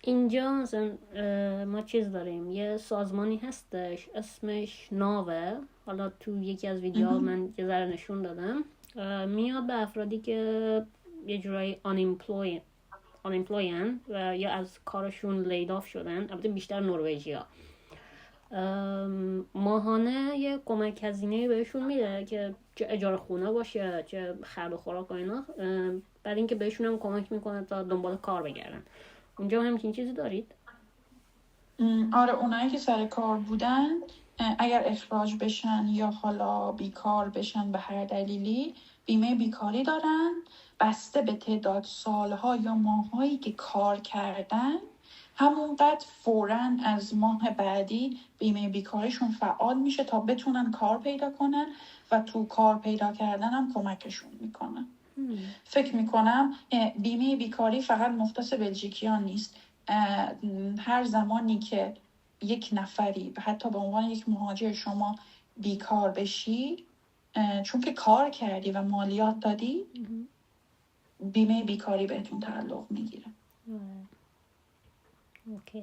اینجا مثلا ما چیز داریم، یه سازمانی هستش اسمش ناوه. حالا تو یکی از ویدیوها من یه ذره نشون دادم. میاد به افرادی که یه جورایی unemployed و یا از کارشون لید آف شدن، البته بیشتر نروژیا، ماهانه یه کمک هزینه بهشون میده که چه اجاره خونه باشه چه خرد و خوراک و اینا، بعد اینکه بهشون هم کمک میکنه تا دنبال کار بگردن. اونجا همچین چیزی دارید؟ آره، اونایی که سر کار بودن اگر اخراج بشن یا حالا بیکار بشن به هر دلیلی، بیمه بیکاری دارن. بسته به تعداد سالها یا ماهایی که کار کردن، همونقدر فوراً از ماه بعدی بیمه بیکاریشون فعال میشه تا بتونن کار پیدا کنن و تو کار پیدا کردن هم کمکشون میکنن. فکر میکنم بیمه بیکاری فقط مختص بلژیکیان نیست. هر زمانی که یک نفری حتی به عنوان یک مهاجر شما بیکار بشی، چون که کار کردی و مالیات دادی، بیمه بیکاری بهتون تعلق میگیره. اوکی.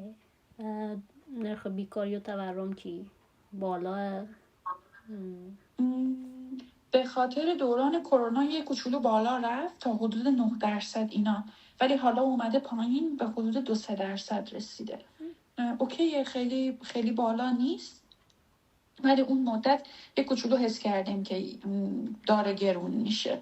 نرخ بیکاری و تورم چی؟ بالاه؟ به خاطر دوران کرونا یک کوچولو بالا رفت تا حدود 9% اینا، ولی حالا اومده پایین به حدود 2-3% رسیده. اوکیه، خیلی خیلی بالا نیست، ولی اون مدت یک کوچولو حس کردیم که داره گرون میشه.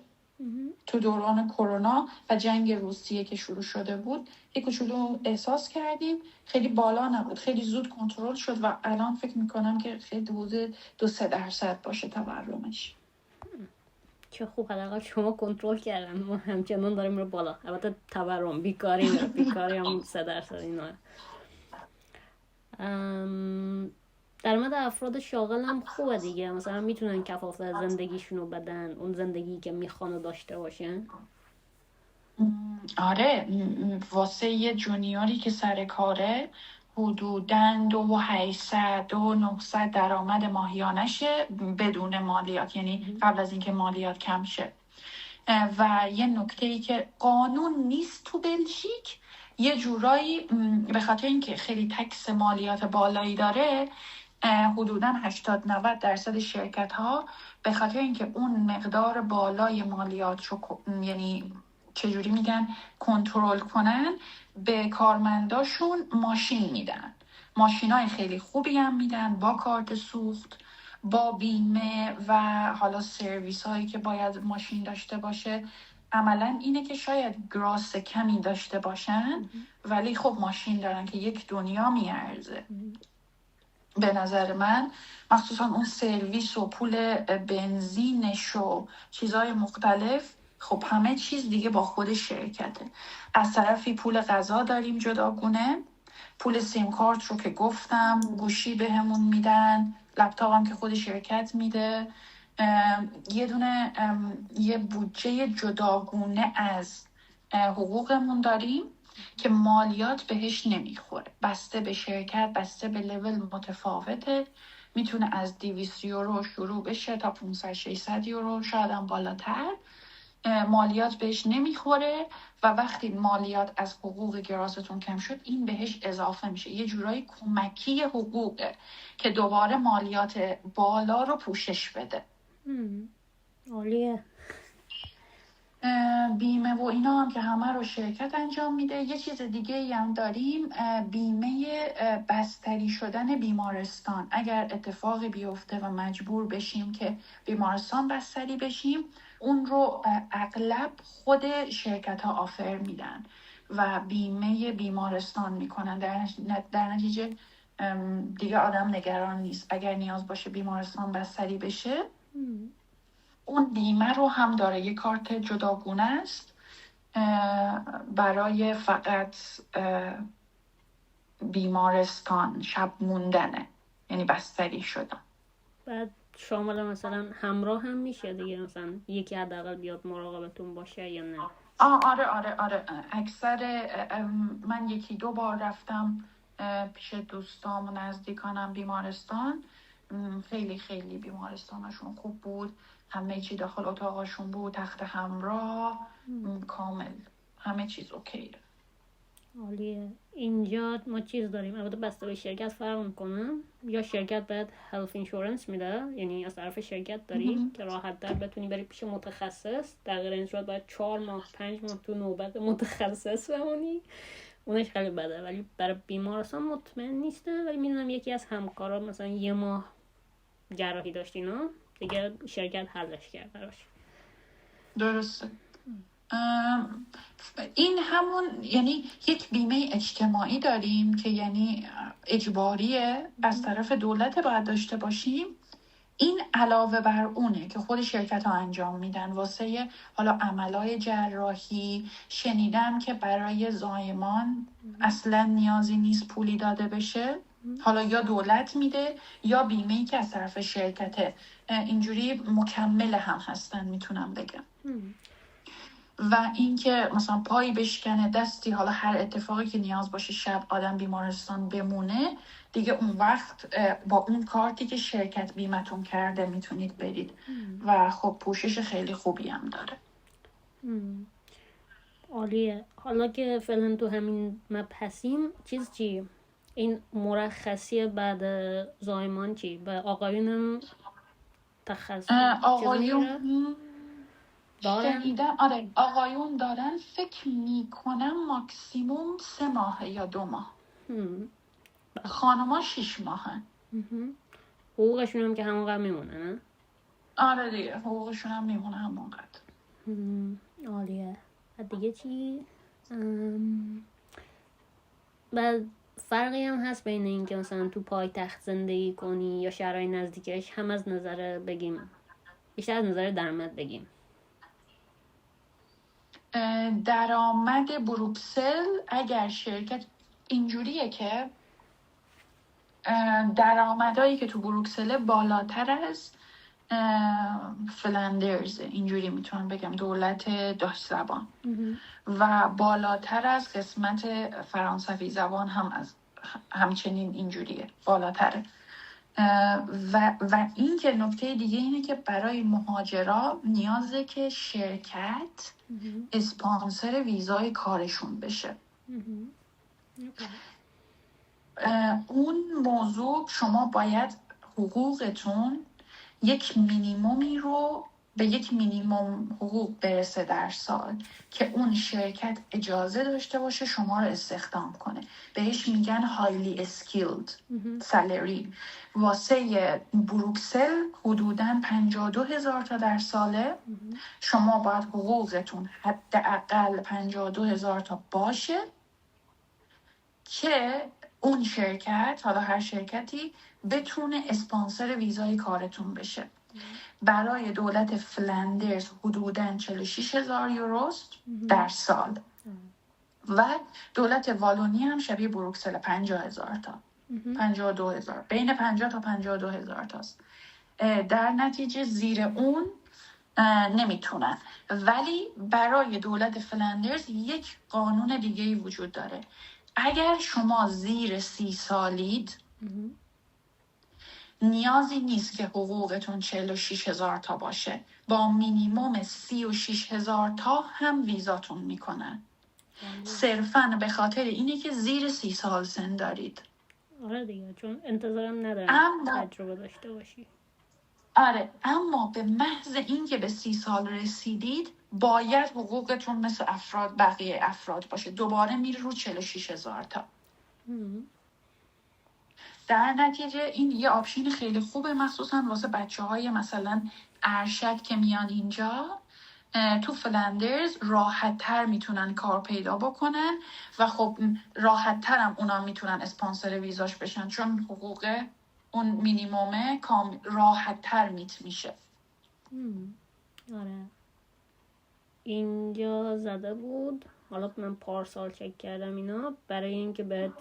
تو دوران کرونا و جنگ روسیه که شروع شده بود یک کوچولو احساس کردیم، خیلی بالا نبود، خیلی زود کنترل شد و الان فکر میکنم که خیلی حدود 2-3% باشه تورمش. چه خوب، حداقل شما کنترل کردن، ما همچنان داریم میره بالا. البته تورم، بیکاری میره، بیکاری هم 3% اینا. در مورد افراد شاغل هم خوبه دیگه، مثلا میتونن کفاف زندگیشونو بدن، اون زندگی که میخوان داشته باشن. آره، واسه یه جونیوری که سر کاره حدوداً 2800 و 900 درآمد ماهیانشه بدون مالیات، یعنی قبل از اینکه مالیات کم شه. و یه نکته‌ای که قانون نیست تو بلژیک، یه جورایی به خاطر اینکه خیلی تکس مالیات بالایی داره، حدوداً 80-90% شرکت ها به خاطر اینکه اون مقدار بالای مالیات رو یعنی چجوری میگن کنترل کنن، به کارمنداشون ماشین میدن. ماشینای خیلی خوبی هم میدن با کارت سوخت، با بیمه و حالا سرویس هایی که باید ماشین داشته باشه. عملا اینه که شاید گراس کمی داشته باشن ولی خب ماشین دارن که یک دنیا میارزه. به نظر من مخصوصا اون سرویس و پول بنزینش و چیزهای مختلف، خب همه چیز دیگه با خود شرکته. از طرفی پول غذا داریم جداگونه، پول سیم کارت رو که گفتم، گوشی بهمون میدن، لپتاپ هم که خود شرکت میده، یه بودجه جداگونه از حقوقمون داریم که مالیات بهش نمیخوره. بسته به شرکت، بسته به لول متفاوته، میتونه از 200 یورو شروع بشه تا 500-600 یورو، شاید هم بالاتر. مالیات بهش نمیخوره و وقتی مالیات از حقوق گراستون کم شد این بهش اضافه میشه. یه جورایی کمکی حقوقه که دوباره مالیات بالا رو پوشش بده. عالیه. بیمه و اینا هم که همه رو شرکت انجام میده. یه چیز دیگه هم داریم، بیمه بستری شدن بیمارستان. اگر اتفاقی بیفته و مجبور بشیم که بیمارستان بستری بشیم، اون رو اغلب خود شرکت ها آفر میدن و بیمه بیمارستان میکنن. در نتیجه دیگه آدم نگران نیست اگر نیاز باشه بیمارستان بستری بشه. اون بیمه رو هم داره، یه کارت جداگونه است برای فقط بیمارستان شب موندنه، یعنی بستری شدن. بعد شامل مثلا همراه هم میشه دیگه، مثلا یکی حداقل بیاد مراقبتون باشه یا نه؟ آره. اکثر من 1-2 بار رفتم پیش دوستام و نزدیکانم بیمارستان. خیلی خیلی بیمارستانشون خوب بود، همه چی داخل اتاقشون بود، تخت همراه، کامل همه چیز اوکیه. عالیه. اینجا ما چیز داریم، البته بسته به شرکت فرق میکنه. یا شرکت بهت هلث اینشورنس میده، یعنی از طرف شرکت داری که راحت تر بتونی بری پیش متخصص. در غیر این صورت باید 4 ماه 5 ماه تو نوبت متخصص بمونی، اونش خیلی بده. ولی برای بیمارستان مطمئن نیسته، ولی میدونم یکی از همکارا مثلا 1 ماه جراحی داشت اینا دیگه، شرکت حلش کرد براش. درسته. این همون، یعنی یک بیمه اجتماعی داریم که یعنی اجباریه از طرف دولت باید داشته باشیم. این علاوه بر اونه که خود شرکت ها انجام میدن واسه حالا عملای جراحی. شنیدم که برای زایمان اصلا نیازی نیست پولی داده بشه، حالا یا دولت میده یا بیمه‌ای که از طرف شرکته. اینجوری مکمل هم هستن میتونم بگم. و اینکه مثلا پایی بشکنه، دستی، حالا هر اتفاقی که نیاز باشه شب آدم بیمارستان بمونه دیگه، اون وقت با اون کارتی که شرکت بیمتون کرده میتونید برید و خب پوشش خیلی خوبی هم داره. عالیه. حالا که فعلا تو همین مبحثیم، چیز چی؟ این مرخصی بعد زایمان چی؟ به آقایونم تخصص آقایون شنیدم، آره آقایون دارن. فکر میکنم ماکسیموم 3 ماه یا 2 ماه. خانوما 6 ماهن. حقوقشون هم که همونقدر میمونه نه؟ آره دیگه حقوقشون هم میمونه همونقدر. عالیه. دیگه چی؟ بعد فرقی هم هست بین این که مثلا تو پایتخت زندگی کنی یا شهرهای نزدیکش، هم از نظر بگیم بیشتر از نظر درآمد بگیم. درآمد بروکسل اگر شرکت اینجوریه که درآمدایی که تو بروکسل بالاتر از فلندرز، اینجوری میتونم بگم، دولت داش زبان و بالاتر از قسمت فرانسوی زبان هم از همچنین اینجوریه بالاتره. و این که نکته دیگه اینه که برای مهاجرا نیازه که شرکت اسپانسر ویزای کارشون بشه. اون موضوع شما باید حقوقتون یک مینیمومی رو به یک مینیموم حقوق برسه در سال که اون شرکت اجازه داشته باشه شما رو استخدام کنه. بهش میگن highly skilled salary. واسه بروکسل حدوداً 52,000 تا در ساله. شما باید حقوقتون حداقل 52,000 تا باشه که اون شرکت، حالا هر شرکتی، بتونه اسپانسر ویزای کارتون بشه. برای دولت فلندرز حدوداً 46,000 یوروست در سال و دولت والونی هم شبیه بروکسل 50,000 تا 52,000، بین 50 تا 52,000 تاست. در نتیجه زیر اون نمیتونن. ولی برای دولت فلندرز یک قانون دیگه‌ای وجود داره. اگر شما زیر 30 سالید نیازی نیست که حقوقتون 46,000 تا باشه، با مینیموم 36,000 تا هم ویزاتون میکنن. صرفاً به خاطر اینه که زیر 30 سال سن دارید. آره دیگه، چون انتظارم ندارم تجربه داشته باشی. آره، اما به محض اینکه به 30 سال رسیدید باید حقوقتون مثل بقیه افراد باشه. دوباره میره رو 46,000 تا. در نتیجه این یه آپشن خیلی خوبه، مخصوصا واسه بچه‌های مثلا ارشد که میان اینجا. تو فلندرز راحت تر میتونن کار پیدا بکنن و خب راحت تر هم اونا میتونن اسپانسر ویزاش بشن، چون حقوق اون مینیمومه راحت تر میشه. آره اینجا زده بود، حالا من پارسال چک کردم اینا، برای اینکه بهت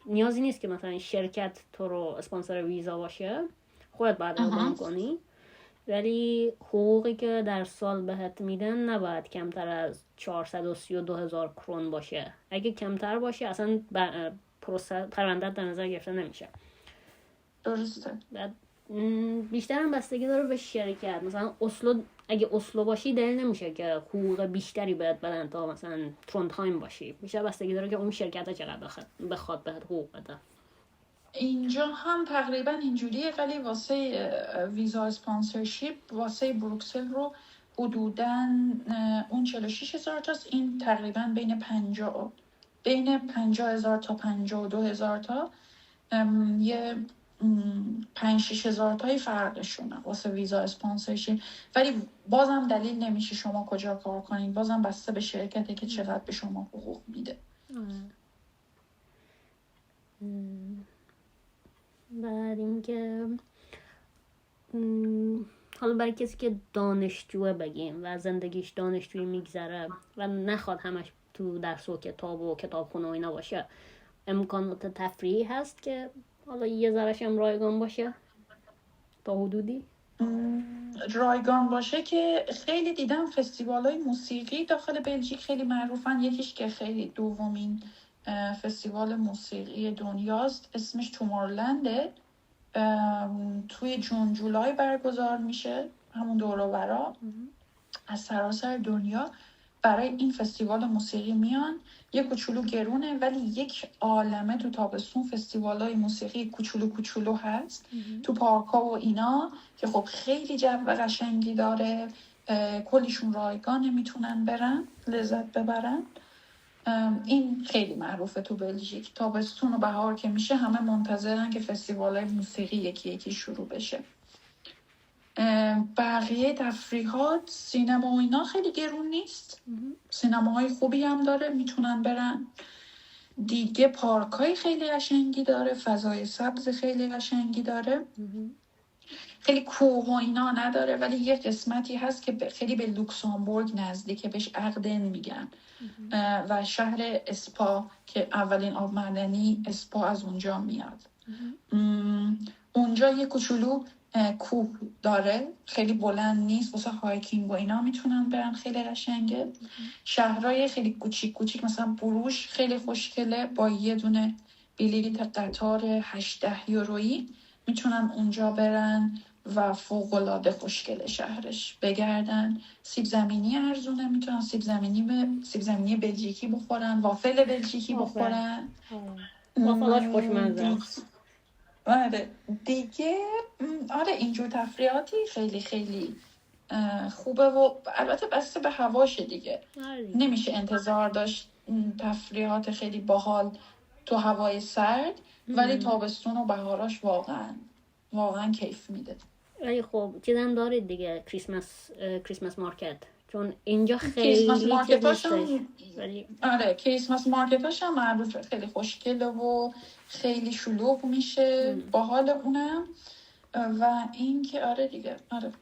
نیازی نیست که مثلا شرکت تو رو اسپانسر ویزا باشه، خودت باید اقدام کنی، ولی حقوقی که در سال بهت میدن نباید کمتر از 432,000 کرون باشه. اگه کمتر باشه اصلا پرونده در نظر گرفته نمیشه. درسته. بعد بیشتر هم بستگی داره به شرکت. مثلا اسلو، اگه اسلو باشی دلیل نمیشه که حقوق بیشتری بهت بدن تا مثلا ترونتهایم باشی. بیشتر بستگی داره که اون شرکت چقدر بخواد بهت حقوق بده. اینجا هم تقریبا اینجوریه، ولی واسه ویزا اسپانسرشیپ واسه بروکسل رو حدوداً اون 46,000 تاست. این تقریبا بین 50,000 تا 52,000 تا، یه 5-6 هزار تایی فرقشونه واسه ویزا اسپانسرشیپ. ولی بازم دلیل نمیشه شما کجا کار کنید، بازم بسته به شرکته که چقدر به شما حقوق میده. بعد اینکه حالا برای کسی که دانشجوه بگیم و زندگیش دانشجویی میگذره و نخواد همش تو درس و کتاب و کتابخونه و اینا باشه، امکانات تفریحی هست که حالا یه ذره‌ش هم رایگان باشه تا حدودی؟ رایگان باشه که خیلی دیدم فستیوال‌های موسیقی داخل بلژیک خیلی معروفن. یکیش که خیلی دومین فستیوال موسیقی دنیاست، اسمش تومورلنده. توی جون جولای برگزار میشه، همون دور و برا از سراسر دنیا برای این فستیوال موسیقی میان. یه کوچولو گرونه ولی یک عالمه تو تابستون فستیوالای موسیقی کوچولو هست تو پارکا و اینا که خب خیلی جو قشنگی داره. کلیشون رایگانه، میتونن برن لذت ببرن. این خیلی معروفه تو بلژیک. تابستون و بهار که میشه همه منتظرن که فستیوالای موسیقی یکی شروع بشه. بقیه تفریحات، سینما و اینا خیلی گرون نیست. سینماهای خوبی هم داره، میتونن برن. دیگه پارکای خیلی قشنگی داره، فضای سبز خیلی قشنگی داره. خیلی کوه و اینا نداره، ولی یه قسمتی هست که خیلی به لوکسامبورگ نزدیکه، بهش اقدن میگن. و شهر اسپا که اولین آب معدنی اسپا از اونجا میاد. اونجا یه کوچولو کوه داره، خیلی بلند نیست، واسه هایکینگ و اینا میتونن برن، خیلی قشنگه. شهرهای خیلی کوچیک مثلا بروژ خیلی خوشگله، با یه دونه بلیط قطار 18 یورویی میتونن اونجا برن و فوق‌العاده خوشگله شهرش، بگردن. سیب زمینی ارزونه، میتونن سیب زمینی بلژیکی بخورن، وافل بلژیکی بخورن. وافلاش خوشمزه است. آره دیگه آره اینجور تفریحاتی خیلی خیلی خوبه و البته بسته به هواشه دیگه. نمیشه انتظار داشت تفریحات خیلی باحال تو هوای سرد، ولی تابستون و بهاراش واقعا کیف میده. ولی خب چیزم دارید دیگه، کریسمس مارکت، چون اینجا خیلی کریسمس مارکتاش هم ولی آره کریسمس مارکتاش هم معروفه، خیلی خوشگله و خیلی شلوغ میشه، باحال اونم. و این که آره دیگه آره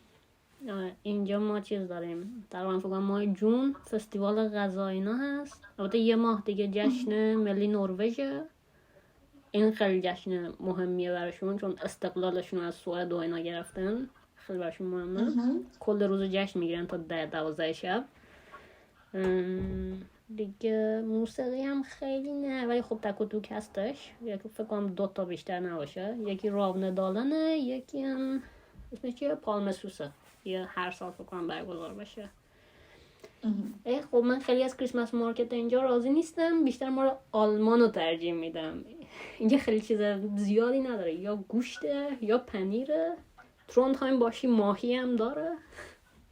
اینجا ما چیز داریم تقریبا فکر کنم ماه جون فستیوال غذا اینا هست. البته یه ماه دیگه جشن ملی نروژ. این خیلی جشن مهمیه براشون، چون استقلالشون از سوئد و اینا گرفتن، خیلی براشون مهمه. کل روز جشن میگیرن تا 10-12 شب. دیگه موسیقی هم خیلی نه، ولی خب تک و توک هستش. یکی فکر کنم 2 تا بیشتر نباشه. یکی راونه‌دالنه، یکی هم اسمش چیه؟ پالمسوسه. یه هر سال فکر کنم برگزار بشه. خب من خیلی از کریسمس مارکت اینجا راضی نیستم، بیشتر ما رو آلمان رو ترجیح میدم. اینجا خیلی چیز زیادی نداره، یا گوشته یا پنیره. ترونتهایم باشی ماهی هم داره،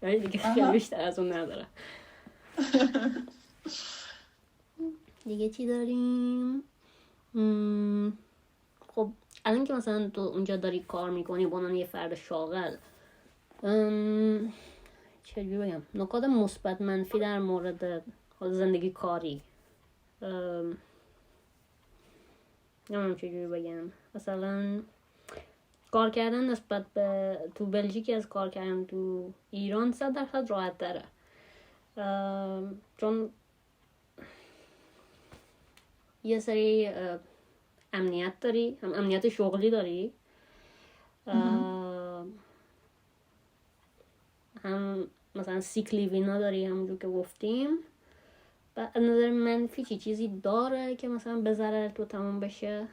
ولی دیگه خیلی بیشتر از اون نداره. دیگه چی داریم؟ خب الان که مثلا تو اونجا داری کار میکنی با عنوان یه فرد شاغل، چجوری بگم، نکات مثبت منفی در مورد زندگی کاری، نمیدونم چجوری بگم، مثلا کار کردن نسبت به تو بلژیک از کار کردن تو ایران 100% راحت تره، چون یه سری امنیت داری، هم امنیت شغلی داری، هم مثلا سیک لیو اینا داری، همونجور که گفتیم. و از نظر منفی چیزی داره که مثلا به ضرر تو تمام بشه؟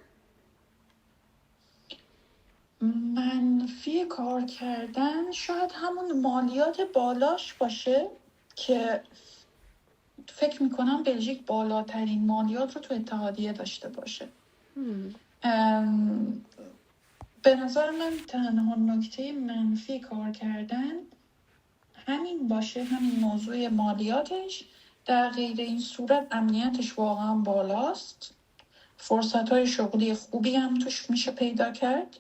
منفی کار کردن شاید همون مالیات بالاش باشه که فکر میکنم بلژیک بالاترین مالیات رو تو اتحادیه داشته باشه. به نظر من تنها نکته منفی کار کردن همین باشه، همین موضوع مالیاتش. در غیر این صورت امنیتش واقعا بالاست، فرصت‌های شغلی خوبی هم توش میشه پیدا کرد،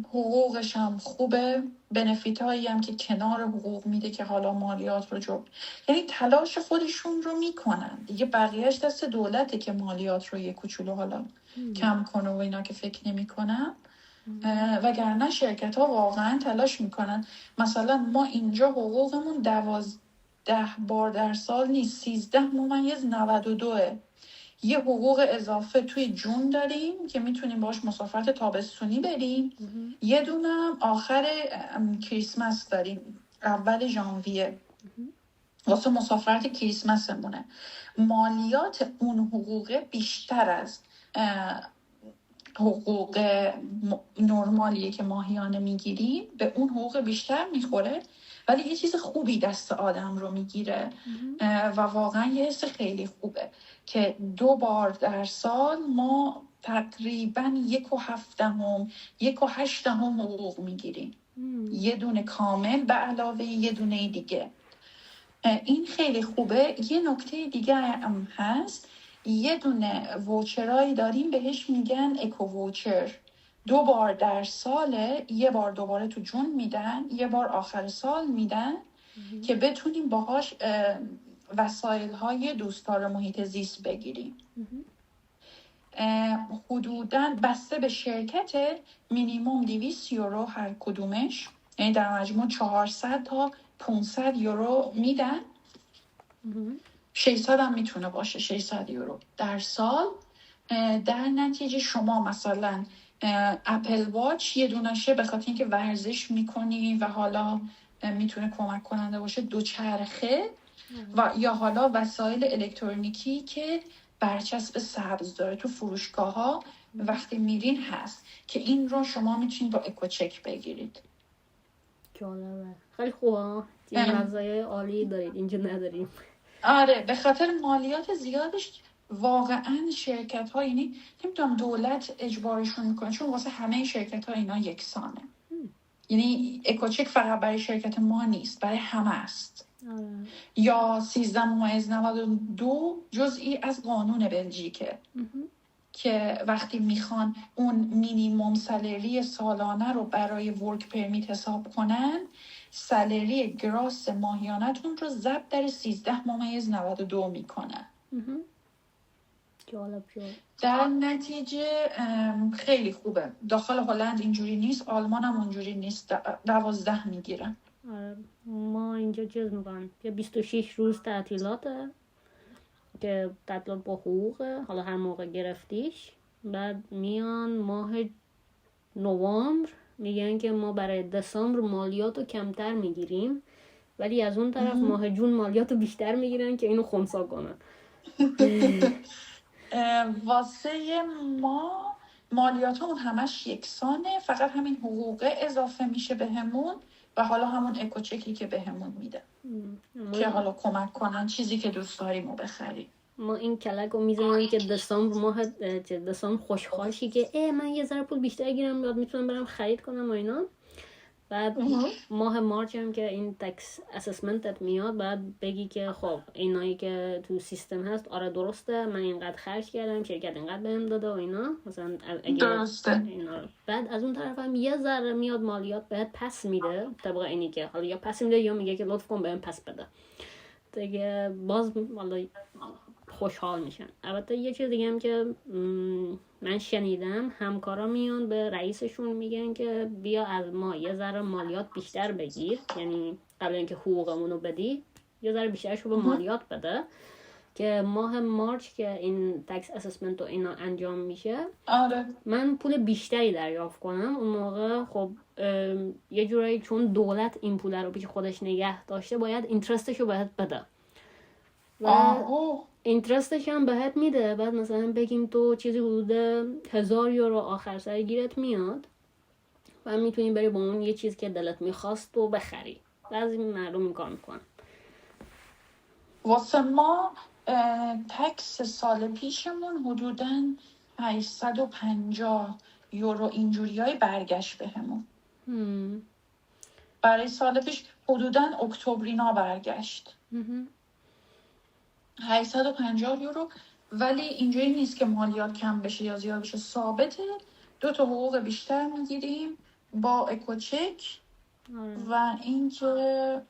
حقوقش هم خوبه، بنفیت هایی هم که کنار حقوق میده که حالا مالیات رو یعنی تلاش خودشون رو میکنن دیگه، بقیهش دست دولته که مالیات رو یه کوچولو حالا کم کنه و اینا که فکر نمی‌کنم. وگرنه شرکت ها واقعا تلاش میکنن. مثلا ما اینجا حقوقمون 12 بار در سال نیست، 13.92. یه حقوق اضافه توی جون داریم که میتونیم باش مسافرت تابستونی بریم. یه دونم آخر کریسمس داریم، اول ژانویه، واسه مسافرت کریسمسمونه. مالیات اون حقوق بیشتر از حقوق نرمالیه که ماهیانه میگیریم، به اون حقوق بیشتر میخوره، ولی یه چیز خوبی دست آدم رو میگیره و واقعا یه حس خیلی خوبه که 2 بار در سال ما تقریبا 1.7 حقوق میگیریم، یه دونه کامل به علاوه یه دونه دیگه. این خیلی خوبه. یه نکته دیگه هم هست، یه دونه ووچرایی داریم بهش میگن اکو ووچر، 2 بار در ساله، یه بار دوباره تو جون میدن، یه بار آخر سال میدن که بتونیم باهاش وسایل های دوستدار محیط زیست بگیریم. حدوداً بسته به شرکت مینیموم 200 یورو هر کدومش، یعنی در مجموع 400 تا 500 یورو میدن. 600 هم میتونه باشه، 600 یورو در سال. در نتیجه شما مثلا اپل واچ یه دونشه به خاطر اینکه ورزش میکنی و حالا میتونه کمک کننده باشه، 2 چرخه و یا حالا وسایل الکترونیکی که برچسب سبز داره تو فروشگاه ها وقتی میرین هست که این رو شما میتونید با اکوچک بگیرید. جالبه، خیلی خوبه. این مزایای عالی دارید اینجا نداریم. آره، به خاطر مالیات زیادش واقعا شرکت ها، یعنی نمیدونم دولت اجبارشون میکنه، چون واسه همه شرکت ها اینا یکسانه. یعنی اکوچک فقط برای شرکت ما نیست، برای همه است. یا 13.92 جزئی از قانون بلژیکه که وقتی میخوان اون مینیموم سالری سالانه رو برای ورک پرمیت حساب کنن، سالری گراس ماهیانتون رو ضرب در 13.92 میکنن. جالب. در نتیجه خیلی خوبه. داخل هلند اینجوری نیست، آلمان هم اونجوری نیست، 12 میگیرن. ما اینجا چیز میکنن که 26 روز تعطیلاته که تعطیلات با حقوقه، حالا هر موقع گرفتیش. بعد میان ماه نوامبر میگن که ما برای دسامبر مالیات رو کمتر میگیریم، ولی از اون طرف ماه جون مالیات رو بیشتر میگیرن که اینو خنثی کنن. واسه ما مالیات اون همش یکسانه، فقط همین حقوق اضافه میشه بهمون و حالا همون اکوچکی که بهمون میده که حالا کمک کنن چیزی که دوست داریم رو بخریم. ما این کلک رو میزنیم که دسامبر خوشحال شی که من یه ذره پول بیشتر گیرم، بعد میتونم برم خرید کنم و اینا. بعد ماه مارچ هم که این تکس اسسمنتت میاد، بعد بگی که خب اینایی که تو سیستم هست آره درسته، من اینقدر خرج کردم، شرکت اینقدر بهم داده و اینا، مثلا درسته. بعد از اون طرف هم یه ذره میاد مالیات بهت پس میده طبق اینی که حالا یا پس میده یا میگه که لطف کن بهم پس بده دیگه، باز حالا خوشحال میشن. البته یه چیز دیگه هم که من شنیدم، همکارا میان به رئیسشون میگن که بیا از ما یه ذره مالیات بیشتر بگیر، یعنی قبل اینکه حقوقمونو بدی یه ذره بیشترشو به مالیات بده که ماه مارچ که این تکس اسسمنت و اینا انجام میشه من پول بیشتری دریافت کنم. اون موقع خب یه جورایی چون دولت این پول رو پیش خودش نگه داشته باید اینترستشو باید بده و اوه اینترستش هم بهت میده. بعد مثلا بگیم تو چیزی حدود 1000 یورو آخر سر گیرت میاد و میتونی بری با اون یه چیز که دلت میخواست و بخری. بعضی مردم این کار میکنن. واسه ما تکس سال پیشمون حدوداً 850 یورو اینجوری های برگشت بهمون. برای سال پیش حدوداً اکتبرینا برگشت 850 یورو. ولی اینجوری نیست که مالیات کم بشه یا زیاد بشه، ثابته. 2 تا حقوق بیشتر میگیریم با اکوچک و اینکه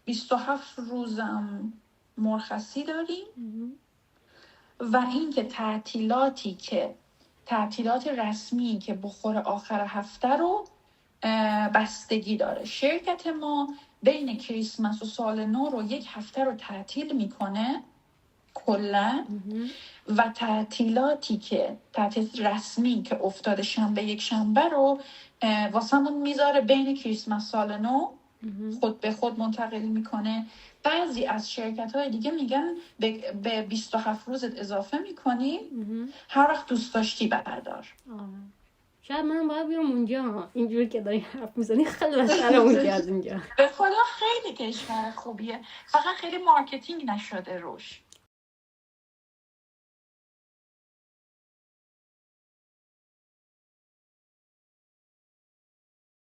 27 روزم مرخصی داریم و اینکه تعطیلات رسمی که بخور آخر هفته رو بستگی داره. شرکت ما بین کریسمس و سال نو رو 1 هفته رو تعطیل میکنه کلا و تعطیل رسمی که افتاده شنبه 1 شنبه رو واسمون میذاره بین کریسمس سال نو خود به خود منتقل میکنه. بعضی از شرکت های دیگه میگن به 27 روزت اضافه میکنیم، هر وقت دوست داشتی بردار. شاید من باید بیرم اونجا. اینجوری که داری حرف میزنی خیلی بهتره از اینجا. به خدا خیلی کشور خوبیه، فقط خیلی مارکتینگ نشده روش.